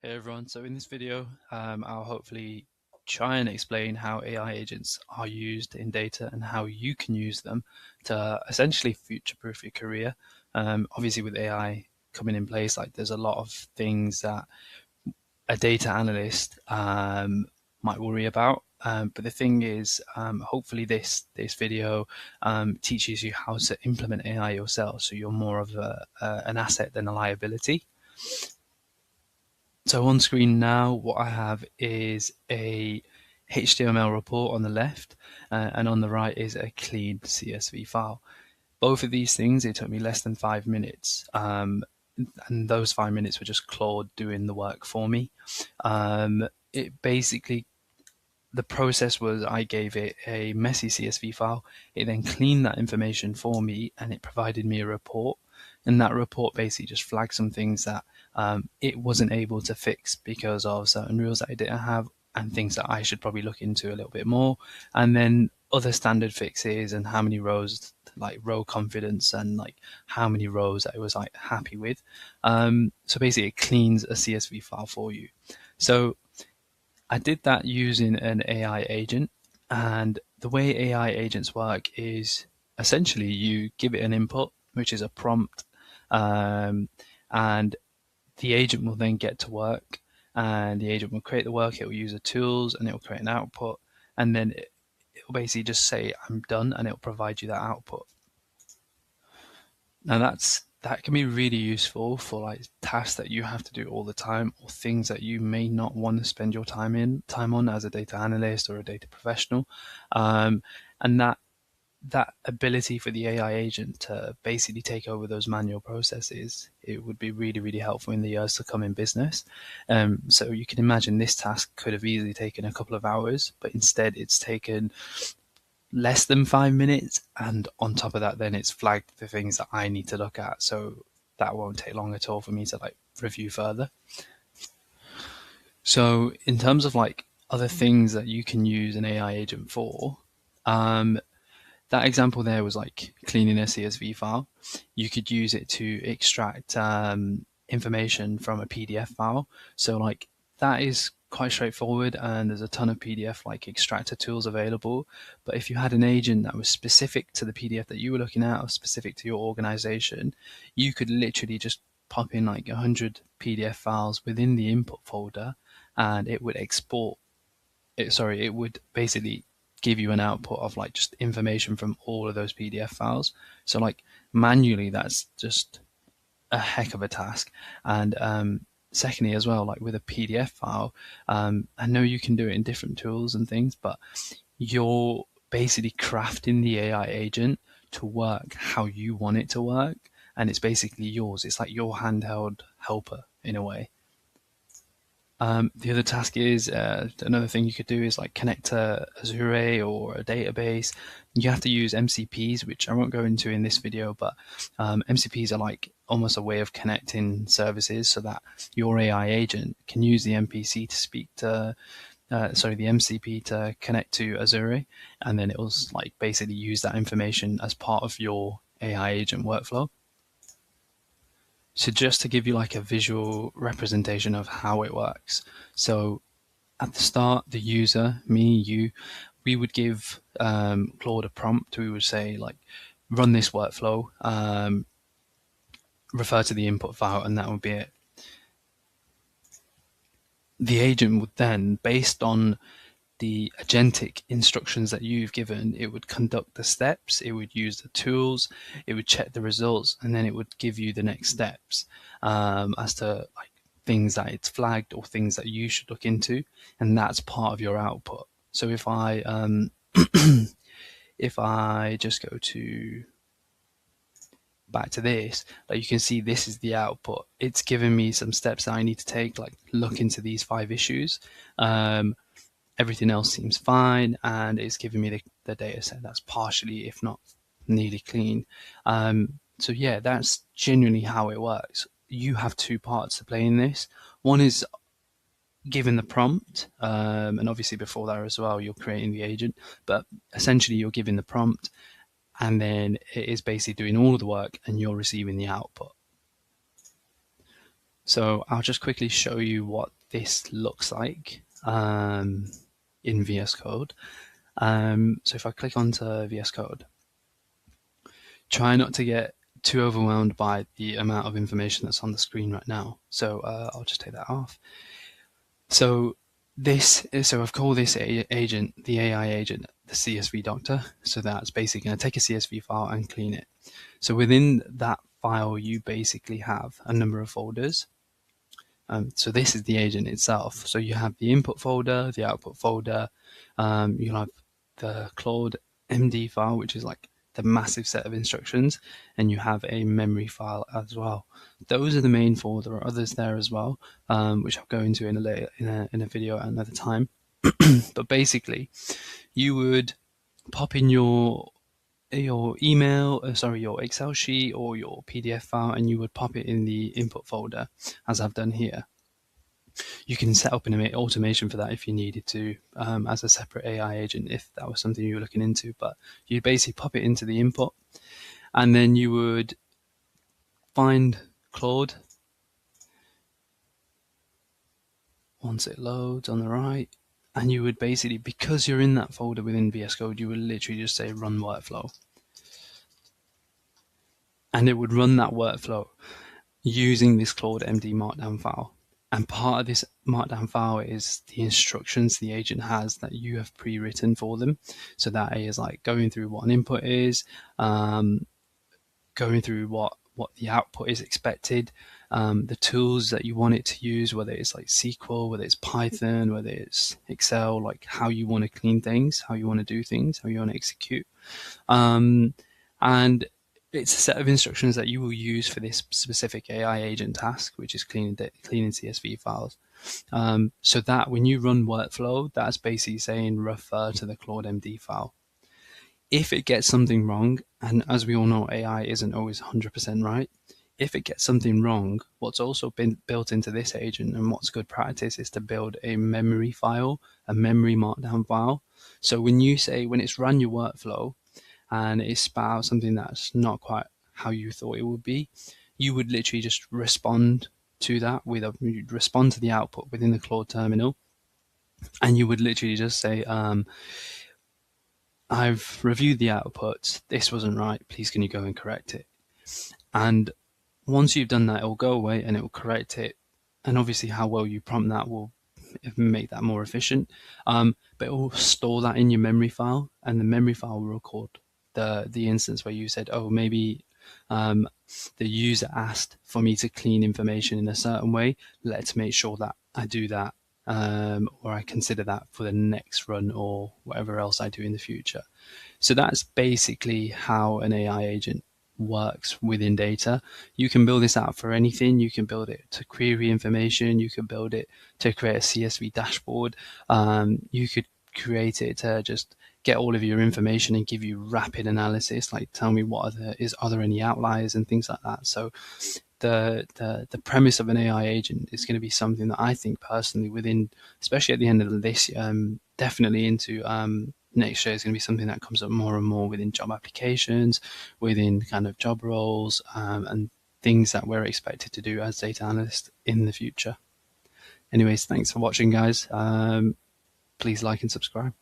Hey everyone, so in this video, I'll hopefully try and explain how AI agents are used in data and how you can use them to essentially future-proof your career. Obviously with AI coming in place, like there's a lot of things that a data analyst might worry about. But the thing is, hopefully this video teaches you how to implement AI yourself, so you're more of an asset than a liability. So on screen now, what I have is a HTML report on the left, and on the right is a clean CSV file. Both of these things, it took me less than 5 minutes, and those 5 minutes were just Claude doing the work for me. It basically, the process was I gave it a messy CSV file. It then cleaned that information for me, and it provided me a report. And that report basically just flagged some things that it wasn't able to fix because of certain rules that I didn't have and things that I should probably look into a little bit more. And then other standard fixes and how many rows, like row confidence and like how many rows I was like happy with. So basically it cleans a CSV file for you. So I did that using an AI agent, and the way AI agents work is essentially you give it an input, which is a prompt, and the agent will then get to work, and the agent will create the work. It will use the tools, and it will create an output, and then it will basically just say I'm done, and it will provide you that output. Now that can be really useful for like tasks that you have to do all the time, or things that you may not want to spend your time on as a data analyst or a data professional, and that ability for the AI agent to basically take over those manual processes, it would be really, really helpful in the years to come in business. So you can imagine this task could have easily taken a couple of hours, but instead it's taken less than 5 minutes. And on top of that, then it's flagged the things that I need to look at. So that won't take long at all for me to like review further. So in terms of like other things that you can use an AI agent for, that example there was like cleaning a CSV file. You could use it to extract information from a PDF file. So like that is quite straightforward, and there's a ton of PDF like extractor tools available. But if you had an agent that was specific to the PDF that you were looking at or specific to your organization, you could literally just pop in like 100 PDF files within the input folder, and it would export it. Sorry, it would basically give you an output of like just information from all of those PDF files. So like manually, that's just a heck of a task. And secondly, as well, like with a PDF file, I know you can do it in different tools and things, but you're basically crafting the AI agent to work how you want it to work, and it's basically yours. It's like your handheld helper in a way. The other task is another thing you could do is like connect to Azure or a database. You have to use MCPs, which I won't go into in this video, but MCPs are like almost a way of connecting services so that your AI agent can use the MPC to speak to, the MCP to connect to Azure, and then it will like basically use that information as part of your AI agent workflow. So just to give you like a visual representation of how it works. So at the start, the user, me, you, we would give Claude a prompt. We would say like, run this workflow, refer to the input file, and that would be it. The agent would then, based on the agentic instructions that you've given, it would conduct the steps, it would use the tools, it would check the results, and then it would give you the next steps as to like things that it's flagged or things that you should look into, and that's part of your output. So if I if I just go to back to this, like you can see this is the output. It's given me some steps that I need to take, like look into these 5 issues. Everything else seems fine, and it's giving me the data set that's partially, if not nearly clean. So yeah, that's genuinely how it works. You have 2 parts to play in this. One is giving the prompt, and obviously before that as well, you're creating the agent, but essentially you're giving the prompt, and then it is basically doing all of the work, and you're receiving the output. So I'll just quickly show you what this looks like in VS Code. So if I click onto VS Code, try not to get too overwhelmed by the amount of information that's on the screen right now. So I'll just take that off. So I've called this agent, the AI agent, the CSV doctor. So that's basically going to take a CSV file and clean it. So within that file, you basically have a number of folders. So this is the agent itself. So you have the input folder, the output folder. You'll have the Claude MD file, which is like the massive set of instructions, and you have a memory file as well. Those are the main four. There are others there as well, which I'll go into in a video at another time. But basically, you would pop in your email, your Excel sheet or your PDF file, and you would pop it in the input folder, as I've done here. You can set up an automation for that if you needed to, as a separate AI agent, if that was something you were looking into. But you basically pop it into the input, and then you would find Claude once it loads on the right, and you would basically, because you're in that folder within VS Code, you would literally just say run workflow, and it would run that workflow using this Claude MD markdown file. And part of this markdown file is the instructions the agent has that you have pre-written for them. So that is like going through what an input is, going through what the output is expected, the tools that you want it to use, whether it's like SQL, whether it's Python, whether it's Excel, like how you want to clean things, how you want to do things, how you want to execute. And it's a set of instructions that you will use for this specific AI agent task, which is cleaning CSV files. So that when you run workflow, that's basically saying refer to the Claude MD file. If it gets something wrong, and as we all know, AI isn't always 100% right, if it gets something wrong, what's also been built into this agent and what's good practice is to build a memory file, a memory markdown file. So when it's run your workflow, and it spat out something that's not quite how you thought it would be, you would literally just respond to that you'd respond to the output within the Claude terminal, and you would literally just say, I've reviewed the output, this wasn't right, please can you go and correct it? And once you've done that, it will go away and it will correct it. And obviously how well you prompt that will make that more efficient, but it will store that in your memory file, and the memory file will record the instance where you said, oh, maybe the user asked for me to clean information in a certain way. Let's make sure that I do that, or I consider that for the next run or whatever else I do in the future. So that's basically how an AI agent works within data. You can build this out for anything. You can build it to query information. You can build it to create a CSV dashboard. You could create it to just get all of your information and give you rapid analysis, like tell me are there any outliers and things like that. So the premise of an AI agent is going to be something that I think personally especially at the end of this definitely into next year, is going to be something that comes up more and more within job applications, within kind of job roles, and things that we're expected to do as data analysts in the future. Anyways, thanks for watching, guys. Please like and subscribe.